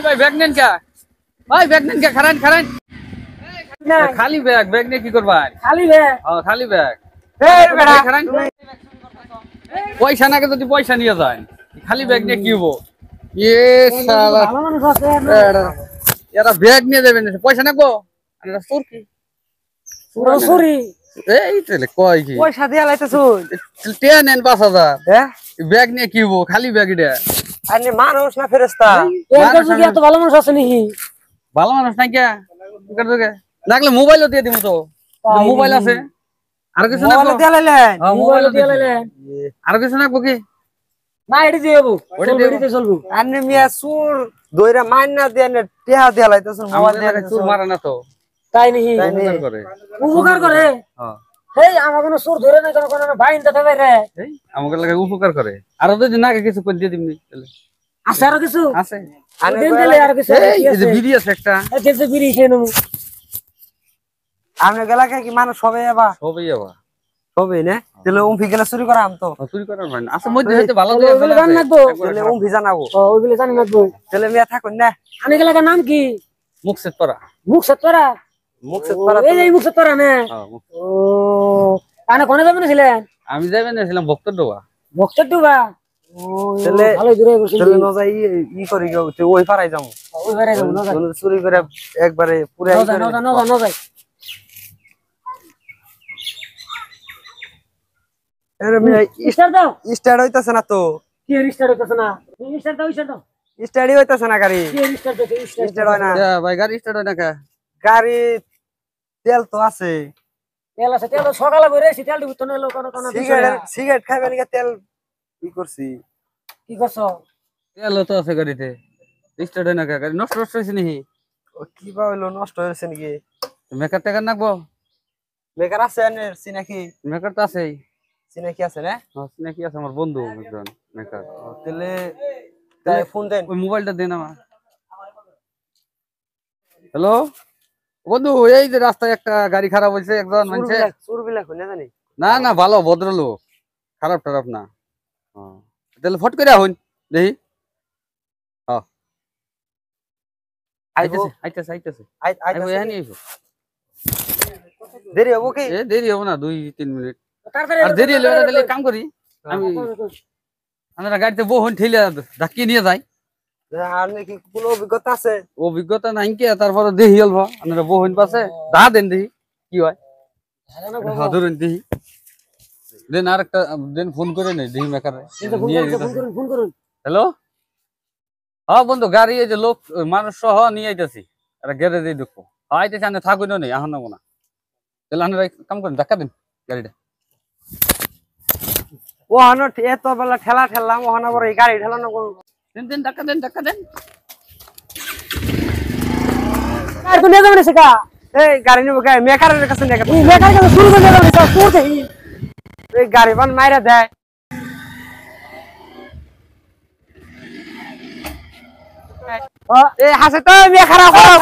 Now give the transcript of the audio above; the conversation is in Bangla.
ভাই ব্যাগ নেন কে? ভাই ব্যাগ নেন কে? খারান খারান। খালি ব্যাগ নিয়ে কি করবা? খালি ব্যাগ। খালি ব্যাগ। এই বেটা খারান। পয়সা নাকে যদি পয়সা নিয়ে যায় খালি ব্যাগ নিয়ে কি হবো? শালা ভালো মানুষ আছে এরা ব্যাগ নিয়ে যাবেন পয়সা নাকবো চোর কি সরি এই তাহলে কয় কি পয়সা দিয়া লাইতেছো টেয়া নেন 5,000 হ্যাঁ ব্যাগ নিয়ে কি হবো? খালি ব্যাগ এটা আরে মানুষ না ফেরেশতা এর যুগে এত ভালো মানুষ আছে নাকি? ভালো মানুষ নাই কে লাগলে মোবাইলও দিয়ে দিব তো মোবাইল আছে আর কিছু না মোবাইল দিয়া লাইলেন মোবাইল দিয়ে লাইলেন আর কিছু না কি না এডি দিয়েবো এডিতে চলবো আরে মিয়া সুর দইরা মাইন না দেন টেহা দিয়া লাইতেছো মোবাইল দিয়া চুর মারে না তো তাই নাকি উপকার করে হ্যাঁ এই আমার কোনো সুর ধরে না কোন বাইন দিতে পারে এই আমাকে লাগে উপকার করে আর যদি না কিছু করে দিয়ে দিবি তাহলে আছে আর কিছু আছে আর দেন দিলে আর কিছু এই যে বিড়ি আছে একটা এই যে বিড়ি খেয়ে নেব আমরা গেলাকে কি মানুষ সবাই আবার সবাই না তাহলে উম ফিগেলা চুরি করা আম তো চুরি করার মানে আছে মধ্যে হইতে ভালো করে ওগুলো জান লাগবো তাহলে উম জানাবো ওগুলো জান লাগবো তাহলে মিয়া থাকুন না আমি গেলাকে নাম কি মুখসেত পরা এই মুখসেত পরা না ও কানে কোনে যাবেন ছিলেন আমি যাবেন ছিলাম ভক্তডোবা ও তাহলে ভালো দূরে বসে তাহলে না যাই ই করি গো ওই পারাই যাবো না চুরি করে একবারে পুরো না যাই আরে মিয়া স্টার্ট দাও স্টার্ট হইতাছে না তো কি স্টার্ট হইতাছে না স্টার্ট দাও স্টার্টই হইতাছে না গাড়ি কি স্টার্ট হয় না ভাই গাড়ি স্টার্ট হয় না কে গাড়ি তেল তো আছে তেল সকালে বইরে তেল দিব তো না লোক কোন সিগারেট খাইবেন কি তেল কি করছি কি করছো তেল তো আছে গাড়িতে স্টার্ট হয় না কে গাড়ি নষ্ট হইছে নাকি ও কি বা হইলো নষ্ট হইছে নাকি মেকার টাকা নাকবো মেকার আছে এর সিনাকি মেকার তো আছেই সিনাকি আছে না হ্যাঁ সিনাকি আছে আমার বন্ধু একজন মেকার তাহলে তাই ফোন দেন ওই মোবাইলটা দেন আমার হ্যালো বন্ধু এই যে রাস্তায় একটা গাড়ি খারাপ হইছে একজন মানুষে চুরবিলা কইনা জানি না ভালো ভদ্রলোক খারাপ না হ্যাঁ তাহলে ফট করে হইন দেখি হ্যাঁ আইতাছে আইবো দেরি হবো কি দেরি হবো না 2-3 মিনিট আর দেরি হলে তাহলে কাম করি আমি আমরা গাড়িতে বহুন ঠেলে ধাক্কি নিয়ে যাই আর নাকি কোনো অভিজ্ঞতা আছে অভিজ্ঞতা নাই কি তারপর দেখি হলবো আমরা বহুন পাশে দা দেন দেখি কি হয় ধরুন দেখি দেন আর একটা দেন ফোন করে নেই দেখি মেকারে ফোন করুন হ্যালো হ্যাঁ বন্ধু গাড়ি এই যে লোক মানুষ সহ নিয়ে আইতেছি আর গ্যারেজে ঢুকবো আইতেছি আমি থাকুন নেই এখন নেবো না তাহলে আমরা কাম করেন ধাক্কা দেন গাড়িটা ও হানো এত বেলা ঠেলাম ও হানা বড় এই গাড়ি ঠেলানো দেন ধাক্কা দেন আর কোন যাবে না সেকা এই গাড়ি নিব গায় মেকারের কাছে নিয়ে গেল মেকারের কাছে শুরু করে দিলাম তো তোর দেই এই গাড়ি বান মাইরা দেয় এই হাসে তো মেকারা খারাপ